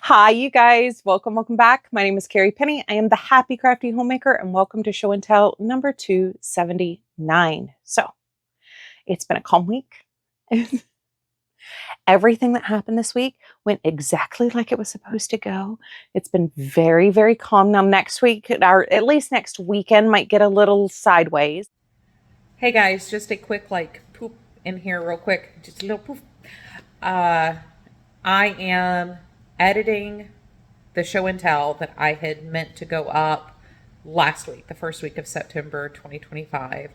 Hi, you guys. Welcome back. My name is Carrie Penny. I am the Happy Crafty Homemaker, and welcome to Show and Tell number 279. So, it's been a calm week. Everything that happened this week went exactly like it was supposed to go. It's been very, very calm. Now, next week, or at least next weekend, might get a little sideways. Hey guys, just a quick poop in here real quick. Just a little poof. I am editing the show and tell that I had meant to go up last week, the first week of September 2025.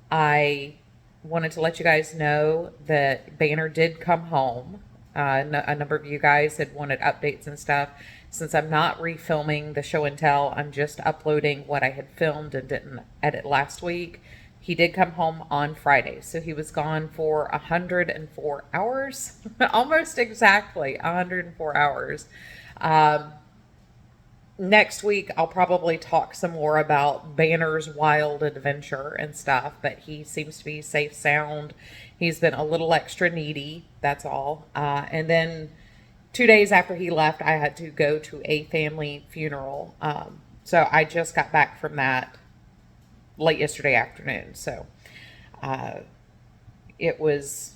I wanted to let you guys know that Banner did come home. A number of you guys had wanted updates and stuff. Since I'm not refilming the show and tell, I'm just uploading what I had filmed and didn't edit last week. He did come home on Friday, so he was gone for 104 hours, almost exactly 104 hours. Next week, I'll probably talk some more about Banner's wild adventure and stuff, but he seems to be safe, sound. He's been a little extra needy, that's all. And then 2 days after he left, I had to go to a family funeral. So I just got back from that late yesterday afternoon. So it was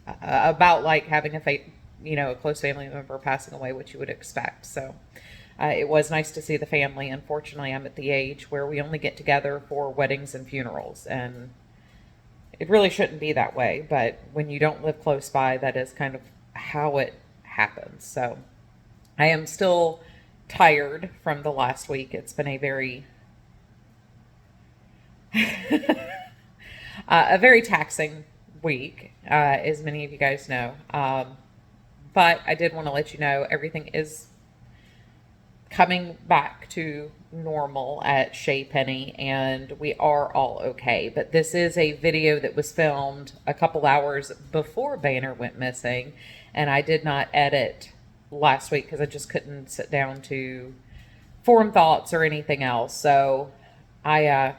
about like having a close family member passing away, which you would expect. So it was nice to see the family. Unfortunately, I'm at the age where we only get together for weddings and funerals, and it really shouldn't be that way. But when you don't live close by, that is kind of how it happens. So I am still tired from the last week. It's been a very a very taxing week, as many of you guys know. But I did want to let you know everything is coming back to normal at Shea Penny, and we are all okay. But this is a video that was filmed a couple hours before Banner went missing, and I did not edit last week because I just couldn't sit down to form thoughts or anything else. So I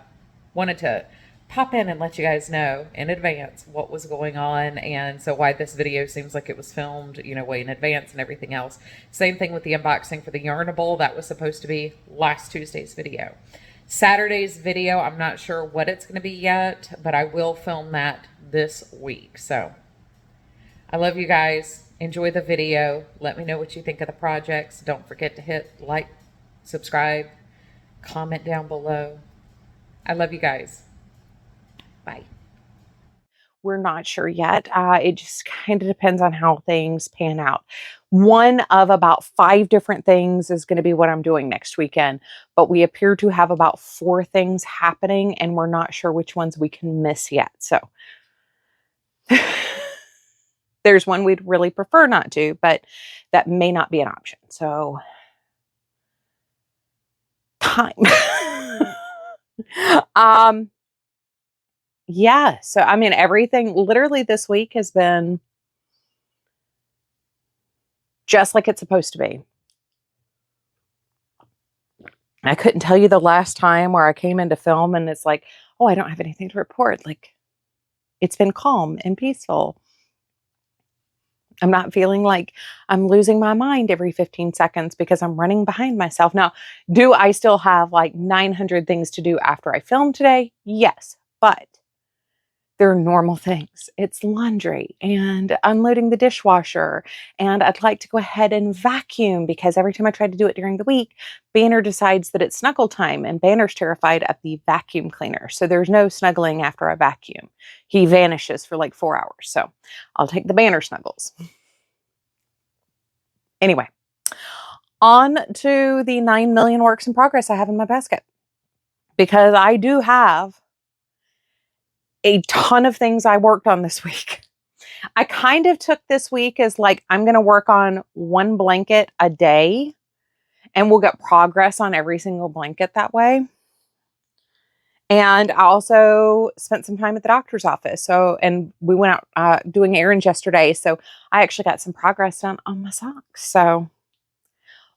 wanted to pop in and let you guys know in advance what was going on, and so why this video seems like it was filmed, way in advance and everything else. Same thing with the unboxing for the Yarnable. That was supposed to be last Tuesday's video. Saturday's video, I'm not sure what it's going to be yet, but I will film that this week. So I love you guys. Enjoy the video. Let me know what you think of the projects. Don't forget to hit like, subscribe, comment down below. I love you guys. Bye. We're not sure yet. It just kind of depends on how things pan out. One of about 5 different things is going to be what I'm doing next weekend, but we appear to have about 4 things happening, and we're not sure which ones we can miss yet. So there's one we'd really prefer not to, but that may not be an option. So time. Yeah. So, I mean, everything literally this week has been just like it's supposed to be. I couldn't tell you the last time where I came into film and it's like, oh, I don't have anything to report. Like, it's been calm and peaceful. I'm not feeling like I'm losing my mind every 15 seconds because I'm running behind myself. Now, do I still have like 900 things to do after I film today? Yes, but they're normal things. It's laundry and unloading the dishwasher. And I'd like to go ahead and vacuum because every time I try to do it during the week, Banner decides that it's snuggle time and Banner's terrified of the vacuum cleaner. So there's no snuggling after I vacuum. He vanishes for like 4 hours. So I'll take the Banner snuggles. Anyway, on to the 9 million works in progress I have in my basket, because I do have a ton of things I worked on this week. I kind of took this week as like, I'm going to work on 1 blanket a day and we'll get progress on every single blanket that way. And I also spent some time at the doctor's office. So, and we went out doing errands yesterday. So I actually got some progress done on my socks. So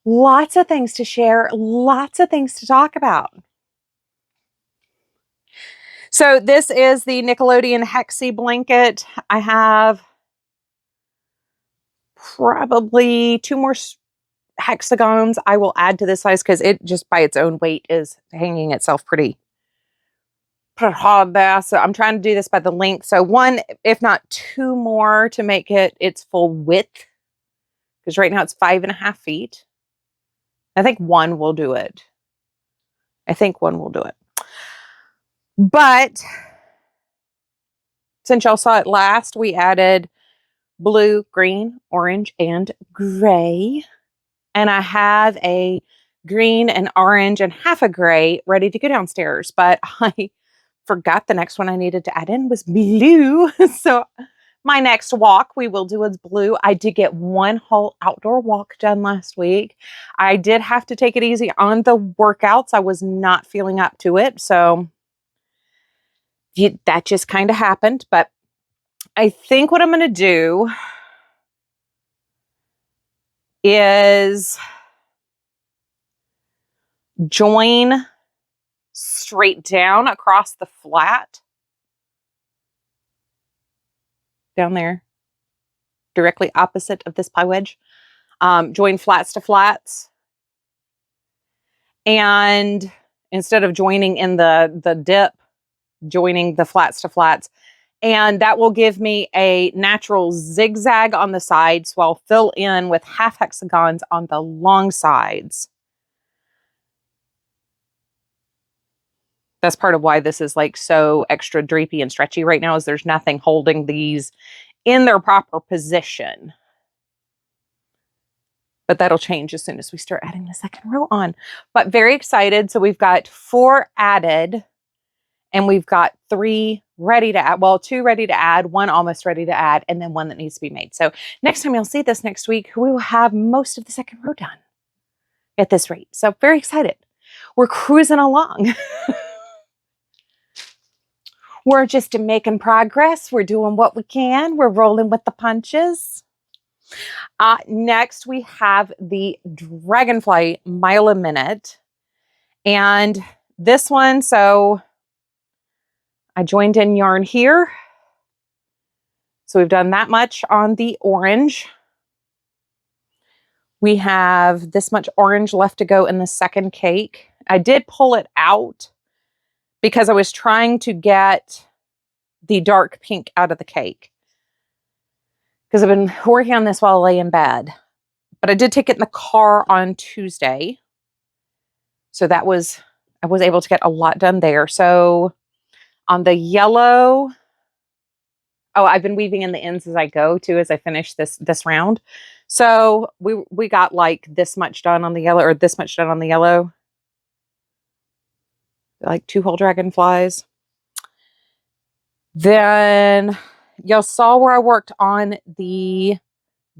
lots of things to share, lots of things to talk about. So this is the Nickelodeon Hexie blanket. I have probably 2 more hexagons I will add to this size because it just by its own weight is hanging itself pretty hard there. So I'm trying to do this by the length. So 1, if not 2 more to make it its full width. Because right now it's 5.5 feet. I think 1 will do it. But since y'all saw it last, we added blue, green, orange, and gray. And I have a green and orange and half a gray ready to go downstairs. But I forgot the next one I needed to add in was blue. So my next walk we will do is blue. I did get 1 whole outdoor walk done last week. I did have to take it easy on the workouts. I was not feeling up to it. So that just kind of happened. But I think what I'm going to do is join straight down across the flat down there, directly opposite of this pie wedge. Join flats to flats. And instead of joining in the dip, joining the flats to flats. And that will give me a natural zigzag on the sides. So I'll fill in with half hexagons on the long sides. That's part of why this is like so extra drapey and stretchy right now, is there's nothing holding these in their proper position. But that'll change as soon as we start adding the second row on. But very excited. So we've got 4 added and we've got 3 ready to add. Well, 2 ready to add, 1 almost ready to add, and then 1 that needs to be made. So next time you'll see this next week, we will have most of the second row done at this rate. So very excited. We're cruising along. We're just making progress. We're doing what we can. We're rolling with the punches. Next, we have the Dragonfly Mile a Minute. And this one, so I joined in yarn here. So we've done that much on the orange. We have this much orange left to go in the second cake. I did pull it out because I was trying to get the dark pink out of the cake. Because I've been working on this while I lay in bed. But I did take it in the car on Tuesday. So I was able to get a lot done there. So on the yellow, I've been weaving in the ends as I go too, as I finish this round. So we got like this much done on the yellow, or this much done on the yellow. Like 2 whole dragonflies. Then y'all saw where I worked on the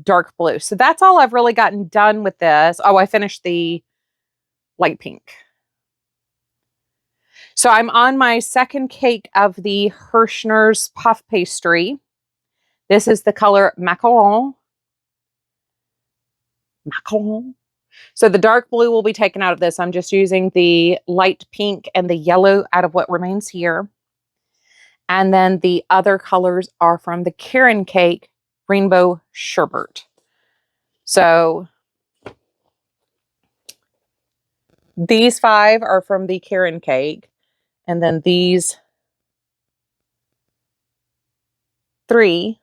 dark blue. So that's all I've really gotten done with this. Oh, I finished the light pink. So I'm on my second cake of the Hirschner's puff pastry. This is the color macaron. So the dark blue will be taken out of this. I'm just using the light pink and the yellow out of what remains here. And then the other colors are from the Karen Cake Rainbow Sherbet. So these 5 are from the Karen Cake. And then these 3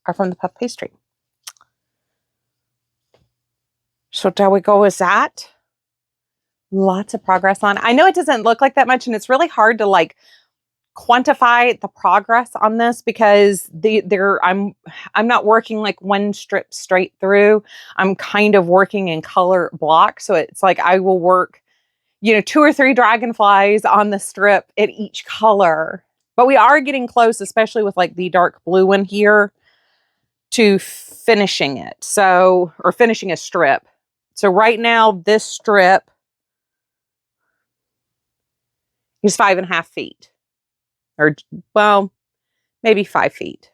are from the puff pastry. So there we go with that. Lots of progress on. I know it doesn't look like that much, and it's really hard to like quantify the progress on this because I'm not working like one strip straight through. I'm kind of working in color blocks. So it's like I will work, 2 or 3 dragonflies on the strip in each color. But we are getting close, especially with like the dark blue one here, to finishing it. So, or finishing a strip. So right now this strip is 5.5 feet. Or, well, maybe 5 feet.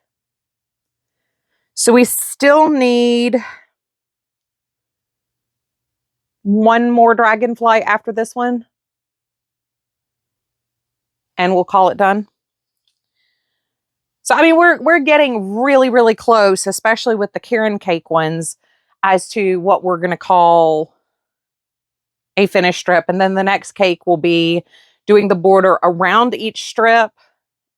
So we still need 1 more dragonfly after this one. And we'll call it done. So, I mean, we're getting really, really close, especially with the Karen cake ones, as to what we're going to call a finished strip. And then the next cake will be doing the border around each strip.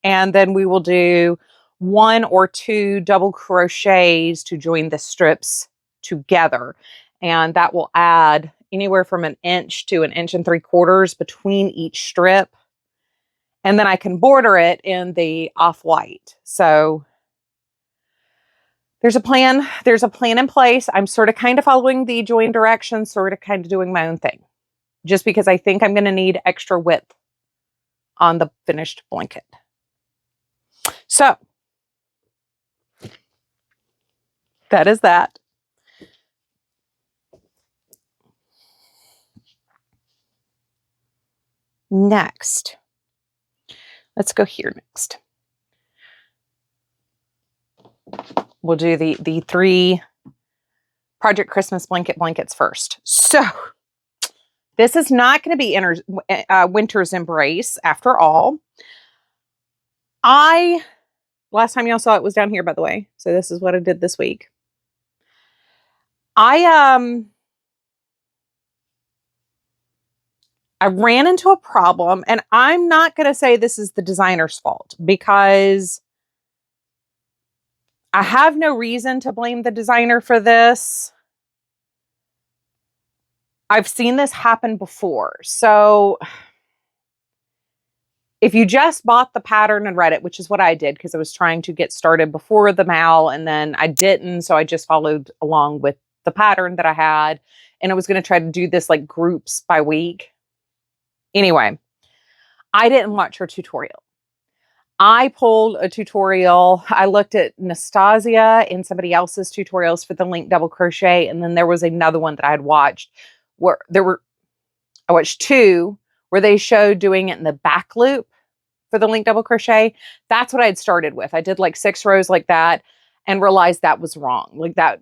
And then we will do 1 or 2 double crochets to join the strips together. And that will add anywhere from 1 inch to 1.75 inches between each strip. And then I can border it in the off-white. So there's a plan. There's a plan in place. I'm sort of kind of following the join directions, sort of kind of doing my own thing. Just because I think I'm going to need extra width on the finished blanket. So that is that. Next, let's go here next. We'll do the 3 Project Christmas blankets first. So this is not going to be Winter's Embrace after all. Last time y'all saw it was down here, by the way. So this is what I did this week. I ran into a problem, and I'm not going to say this is the designer's fault because I have no reason to blame the designer for this. I've seen this happen before. So if you just bought the pattern and read it, which is what I did because I was trying to get started before the mal, and then I didn't, so I just followed along with the pattern that I had, and I was going to try to do this like groups by week. Anyway, I didn't watch her tutorial. I pulled a tutorial. I looked at Nastasia and somebody else's tutorials for the link double crochet, and then there was another one that I had watched where I watched 2 where they showed doing it in the back loop for the link double crochet. That's what I had started with. I did like 6 rows like that and realized that was wrong. Like that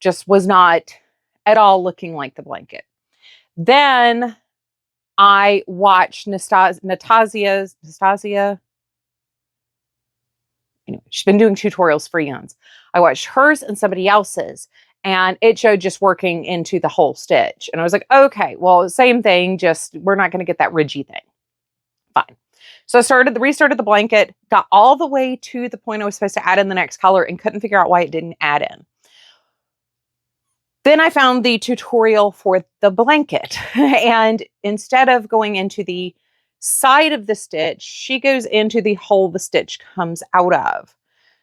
just was not at all looking like the blanket. Then I watched Nastasia. Anyway, she's been doing tutorials for eons. I watched hers and somebody else's, and it showed just working into the whole stitch. And I was like, okay, well, same thing, just we're not going to get that ridgy thing. Fine. So I restarted the blanket, got all the way to the point I was supposed to add in the next color and couldn't figure out why it didn't add in. Then I found the tutorial for the blanket. And instead of going into the side of the stitch, she goes into the hole the stitch comes out of.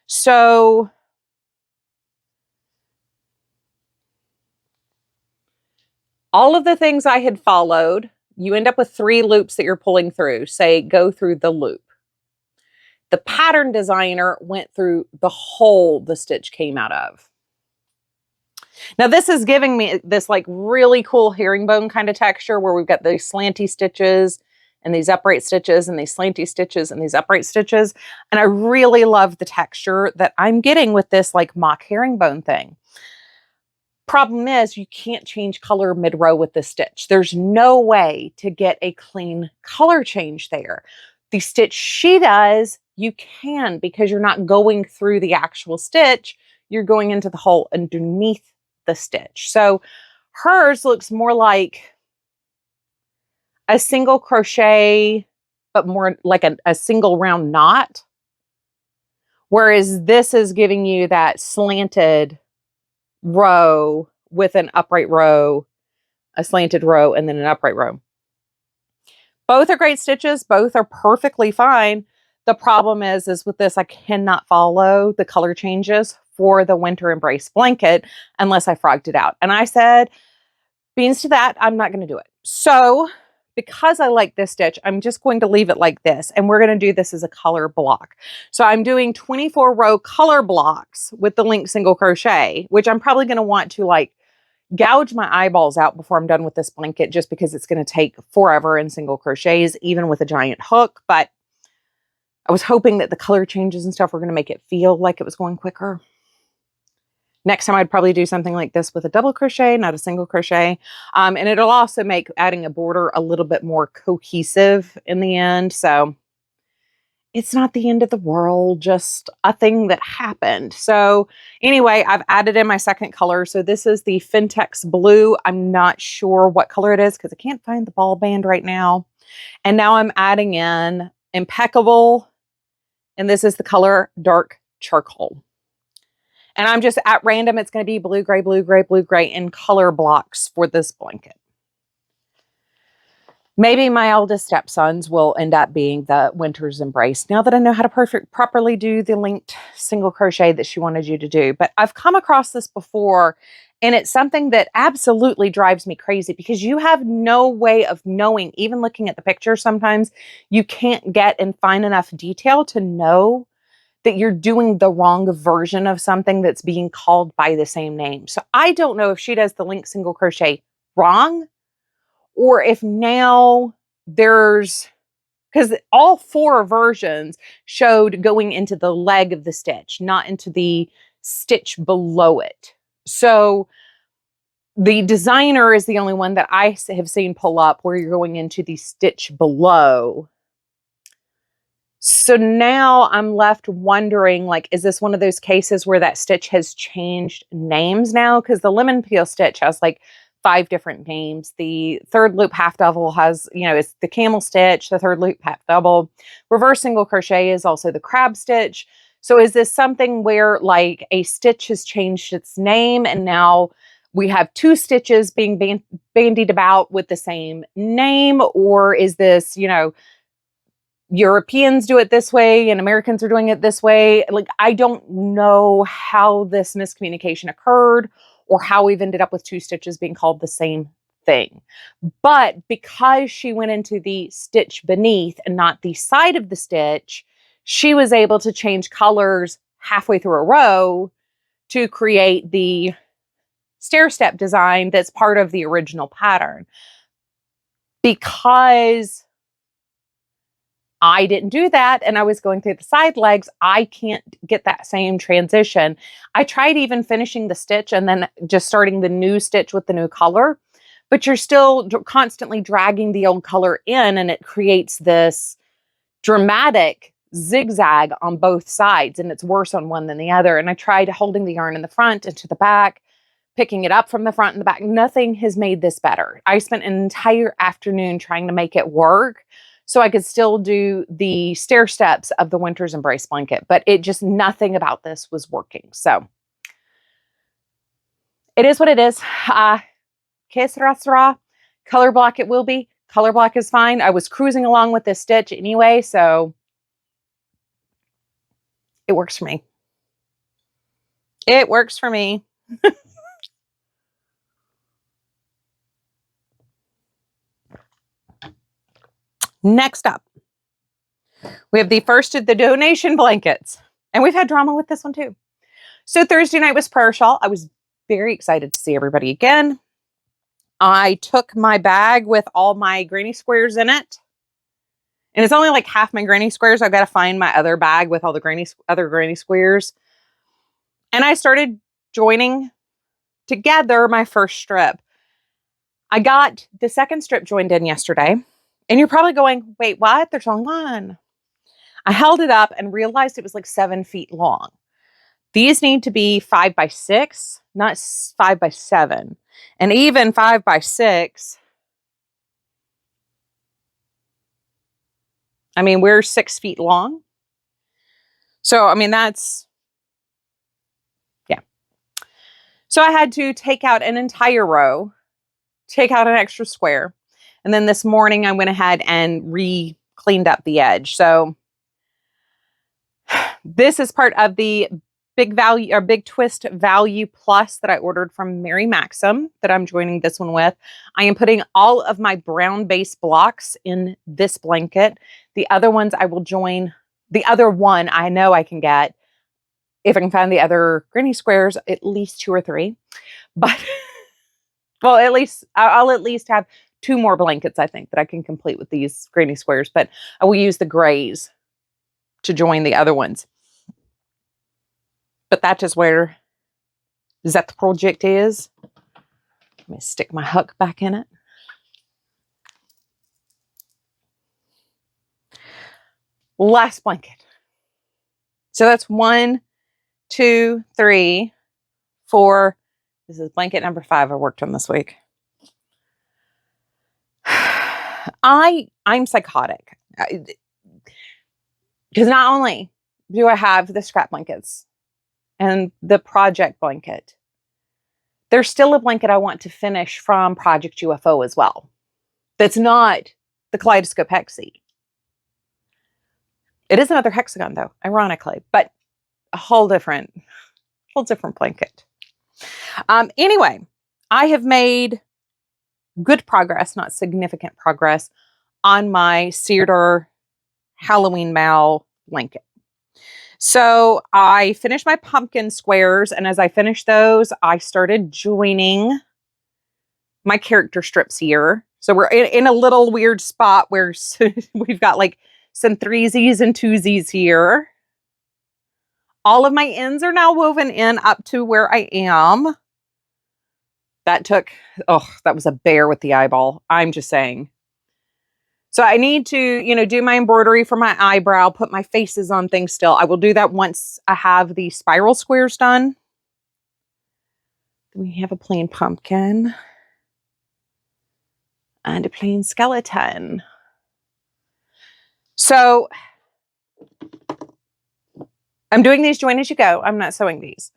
So all of the things I had followed, you end up with 3 loops that you're pulling through. Say, go through the loop. The pattern designer went through the hole the stitch came out of. Now this is giving me this like really cool herringbone kind of texture where we've got these slanty stitches and these upright stitches and these slanty stitches and these upright stitches. And I really love the texture that I'm getting with this like mock herringbone thing. Problem is you can't change color mid-row with this stitch. There's no way to get a clean color change there. The stitch she does, you can because you're not going through the actual stitch. You're going into the hole underneath the stitch. So hers looks more like a single crochet, but more like a single round knot. Whereas this is giving you that slanted row with an upright row, a slanted row, and then an upright row. Both are great stitches. Both are perfectly fine. The problem is with this, I cannot follow the color changes for the Winter Embrace blanket unless I frogged it out. And I said, beans to that, I'm not going to do it. So because I like this stitch, I'm just going to leave it like this. And we're going to do this as a color block. So I'm doing 24 row color blocks with the link single crochet, which I'm probably going to want to like gouge my eyeballs out before I'm done with this blanket, just because it's going to take forever in single crochets, even with a giant hook. But I was hoping that the color changes and stuff were going to make it feel like it was going quicker. Next time I'd probably do something like this with a double crochet, not a single crochet. And it'll also make adding a border a little bit more cohesive in the end. So it's not the end of the world, just a thing that happened. So anyway, I've added in my second color. So this is the Fintex Blue. I'm not sure what color it is because I can't find the ball band right now. And now I'm adding in Impeccable. And this is the color Dark Charcoal. And I'm just at random. It's going to be blue, gray, blue, gray, blue, gray in color blocks for this blanket. Maybe my eldest stepsons will end up being the Winter's Embrace now that I know how to properly do the linked single crochet that she wanted you to do. But I've come across this before, and it's something that absolutely drives me crazy because you have no way of knowing, even looking at the picture sometimes, you can't get and find enough detail to know that you're doing the wrong version of something that's being called by the same name. So I don't know if she does the linked single crochet wrong, or if now there's, because all 4 versions showed going into the leg of the stitch, not into the stitch below it. So the designer is the only one that I have seen pull up where you're going into the stitch below. So now I'm left wondering, like, is this one of those cases where that stitch has changed names now? Because the lemon peel stitch has like 5 different names. The third loop half double has, it's the camel stitch, the third loop half double. Reverse single crochet is also the crab stitch. So is this something where like a stitch has changed its name and now we have 2 stitches being bandied about with the same name? Or is this, Europeans do it this way and Americans are doing it this way? Like, I don't know how this miscommunication occurred or how we've ended up with 2 stitches being called the same thing. But because she went into the stitch beneath and not the side of the stitch, she was able to change colors halfway through a row to create the stair step design that's part of the original pattern. Because I didn't do that and I was going through the side legs, I can't get that same transition. I tried even finishing the stitch and then just starting the new stitch with the new color, but you're still constantly dragging the old color in and it creates this dramatic zigzag on both sides, and it's worse on one than the other. And I tried holding the yarn in the front and to the back, picking it up from the front and the back. Nothing has made this better. I spent an entire afternoon trying to make it work so I could still do the stair steps of the Winter's Embrace blanket, but nothing about this was working. So it is what it is. Que sera, sera. Color block it will be. Color block is fine. I was cruising along with this stitch anyway, so it works for me. It works for me. Next up, we have the first of the donation blankets. And we've had drama with this one too. So Thursday night was prayer shawl. I was very excited to see everybody again. I took my bag with all my granny squares in it. And it's only like half my granny squares. I've got to find my other bag with all the other granny squares. And I started joining together my first strip. I got the second strip joined in yesterday. And you're probably going, wait, what? There's only one. I held it up and realized it was like 7 feet long. These need to be 5 by 6, not 5 by 7. And even 5 by 6, I mean, we're 6 feet long. So, I mean, that's, yeah. So I had to take out an entire row, take out an extra square. And then this morning I went ahead and cleaned up the edge. So this is part of the Big Twist Value Plus that I ordered from Mary Maxim that I'm joining this one with. I am putting all of my brown base blocks in this blanket. The other ones I will join. The other one I know I can get if I can find the other granny squares, at least 2 or 3. But well, at least I'll at least have 2 more blankets, I think, that I can complete with these granny squares. But I will use the grays to join the other ones. But that is where that project is. Let me stick my hook back in it. last blanket. So that's 1, 2, 3, 4. This is blanket number 5 I worked on this week. I'm psychotic. Because not only do I have the scrap blankets and the project blanket, there's still a blanket I want to finish from Project UFO as well. That's not the Kaleidoscope Hexie. It is another hexagon though, ironically, but a whole different blanket. Anyway, I have made good progress, not significant progress, on my cedar Halloween Mal blanket. So I finished my pumpkin squares, and as I finished those, I started joining my character strips here. So we're in a little weird spot where we've got like some 3Zs and 2Zs here. All of my ends are now woven in up to where I am. That took, that was a bear with the eyeball. I'm just saying. So I need to, do my embroidery for my eyebrow, put my faces on things still. I will do that once I have the spiral squares done. We have a plain pumpkin and a plain skeleton. So I'm doing these join as you go. I'm not sewing these.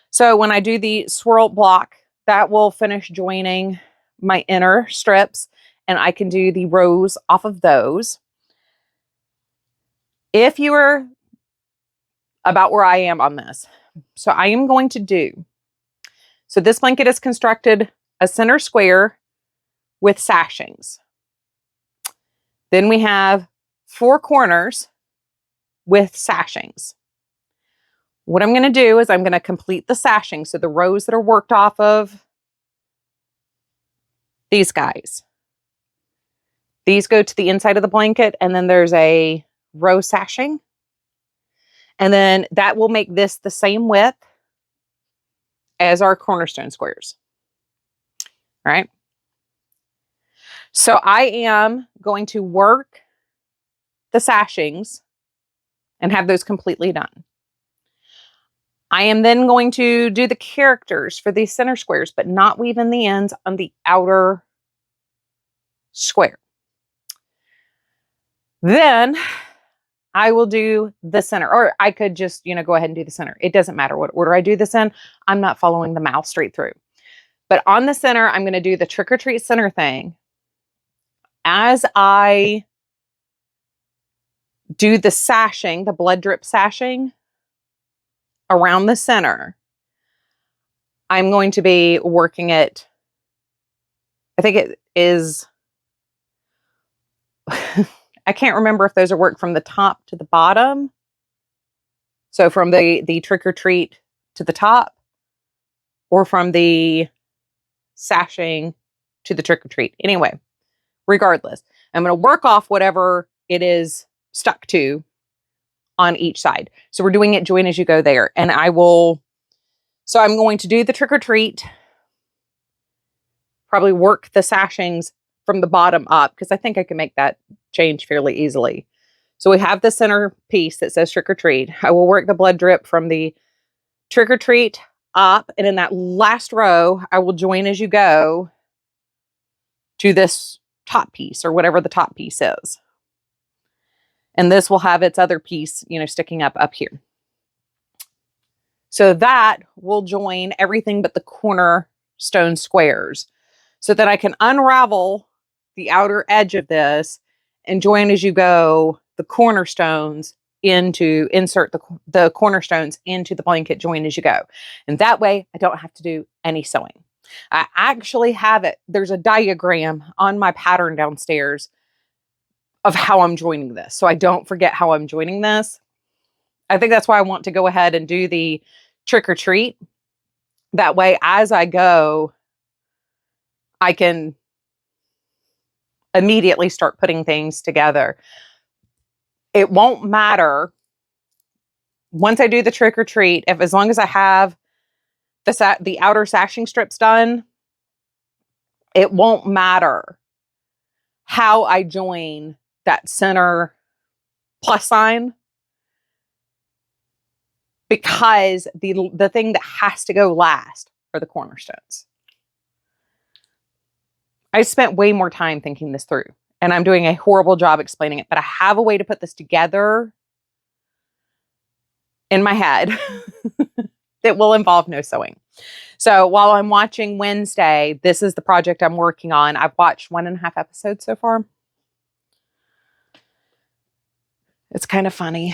So when I do the swirl block, that will finish joining my inner strips, and I can do the rows off of those. If you are about where I am on this, so I am going to do, so this blanket is constructed a center square with sashings. Then we have 4 corners with sashings. What I'm going to do is I'm going to complete the sashing. So the rows that are worked off of these guys. These go to the inside of the blanket, and then there's a row sashing. And then that will make this the same width as our cornerstone squares. All right. So I am going to work the sashings and have those completely done. I am then going to do the characters for these center squares, but not weave in the ends on the outer square. Then I will do the center, or I could just, go ahead and do the center. It doesn't matter what order I do this in. I'm not following the mouth straight through. But on the center, I'm going to do the trick or treat center thing. As I do the sashing, the blood drip sashing around the center, I'm going to be working it. I think it is, I can't remember if those are worked from the top to the bottom. So from the trick or treat to the top, or from the sashing to the trick or treat. Anyway, regardless, I'm going to work off whatever it is stuck to on each side. So we're doing it join as you go there. And I'm going to do the trick or treat, probably work the sashings from the bottom up, because I think I can make that change fairly easily. So we have the center piece that says trick or treat. I will work the blood drip from the trick or treat up, and in that last row, I will join as you go to this top piece, or whatever the top piece is. And this will have its other piece, sticking up here. So that will join everything but the cornerstone squares, so that I can unravel the outer edge of this and join as you go the cornerstones insert the cornerstones into the blanket join as you go. And that way I don't have to do any sewing. I actually have it. There's a diagram on my pattern downstairs of how I'm joining this, so I don't forget how I'm joining this. I think that's why I want to go ahead and do the trick or treat. That way, as I go, I can immediately start putting things together. It won't matter once I do the trick or treat, as long as I have the outer sashing strips done, it won't matter how I join that center plus sign, because the thing that has to go last are the cornerstones. I spent way more time thinking this through, and I'm doing a horrible job explaining it, but I have a way to put this together in my head that will involve no sewing. So while I'm watching Wednesday, this is the project I'm working on. I've watched 1.5 episodes so far. It's kind of funny.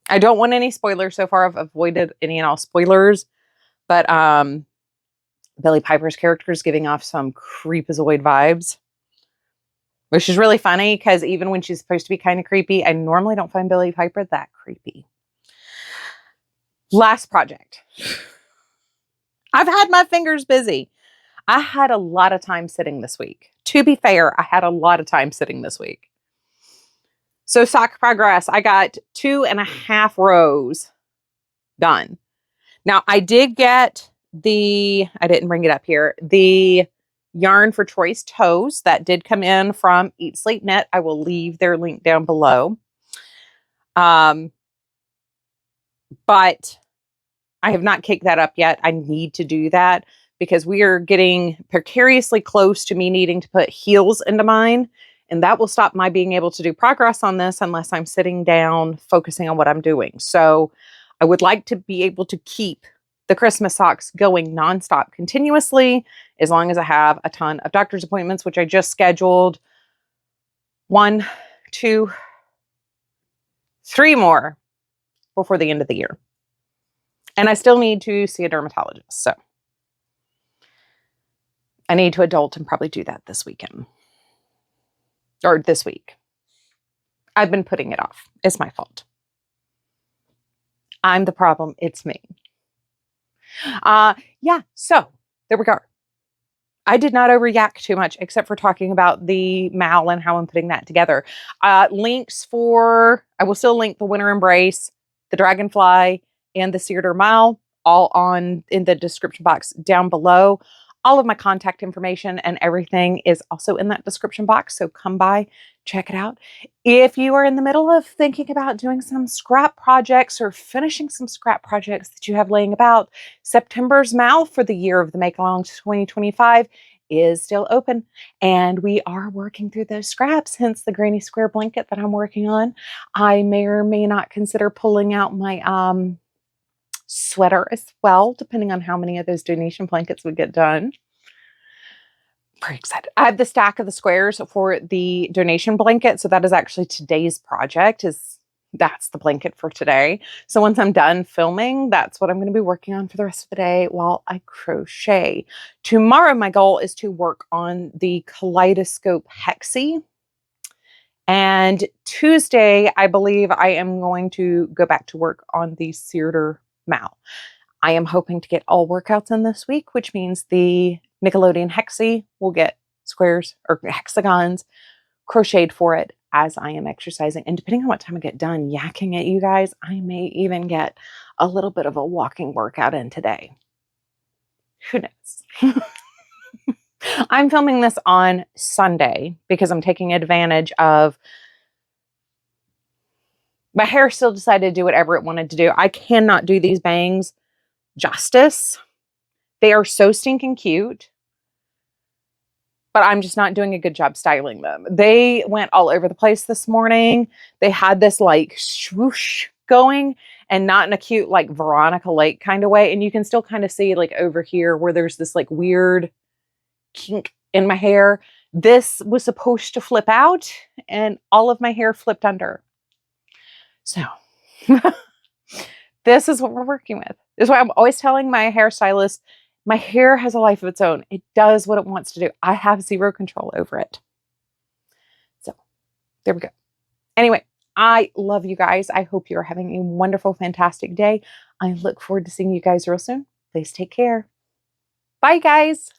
I don't want any spoilers so far. I've avoided any and all spoilers, but Billie Piper's character is giving off some creepazoid vibes, which is really funny because even when she's supposed to be kind of creepy, I normally don't find Billie Piper that creepy. Last project. I've had my fingers busy. I had a lot of time sitting this week. To be fair, I had a lot of time sitting this week. So sock progress, I got 2.5 rows done. Now I did get I didn't bring it up here, the yarn for choice toes that did come in from Eat Sleep Knit. I will leave their link down below. But I have not kicked that up yet. I need to do that because we are getting precariously close to me needing to put heels into mine. And that will stop my being able to do progress on this unless I'm sitting down focusing on what I'm doing. So I would like to be able to keep the Christmas socks going nonstop continuously as long as I have a ton of doctor's appointments, which I just scheduled 1, 2, 3 more before the end of the year. And I still need to see a dermatologist. So I need to adult and probably do that this weekend. Or this week. I've been putting it off. It's my fault. I'm the problem. It's me. Yeah, so there we go. I did not overyak too much except for talking about the mal and how I'm putting that together. Links for, I will still link the Winter Embrace, the Dragonfly, and the Cedar Mal all in the description box down below. All of my contact information and everything is also in that description box. So come by, check it out. If you are in the middle of thinking about doing some scrap projects or finishing some scrap projects that you have laying about, September's mal for the year of the Make Along 2025 is still open. And we are working through those scraps, hence the granny square blanket that I'm working on. I may or may not consider pulling out my sweater as well, depending on how many of those donation blankets would get done. Very excited. I have the stack of the squares for the donation blanket. So that is actually today's project. That's the blanket for today. So once I'm done filming, that's what I'm going to be working on for the rest of the day while I crochet. Tomorrow, my goal is to work on the Kaleidoscope Hexie. And Tuesday, I believe I am going to go back to work on the Cedar Mal. I am hoping to get all workouts in this week, which means the Nickelodeon Hexie will get squares or hexagons crocheted for it as I am exercising. And depending on what time I get done yakking at you guys, I may even get a little bit of a walking workout in today. Who knows? I'm filming this on Sunday because I'm taking advantage of my hair still decided to do whatever it wanted to do. I cannot do these bangs justice. They are so stinking cute, but I'm just not doing a good job styling them. They went all over the place this morning. They had this like swoosh going and not in a cute like Veronica Lake kind of way. And you can still kind of see like over here where there's this like weird kink in my hair. This was supposed to flip out and all of my hair flipped under. So this is what we're working with. This is why I'm always telling my hairstylist, my hair has a life of its own. It does what it wants to do. I have zero control over it. So there we go. Anyway, I love you guys. I hope you're having a wonderful, fantastic day. I look forward to seeing you guys real soon. Please take care. Bye, guys.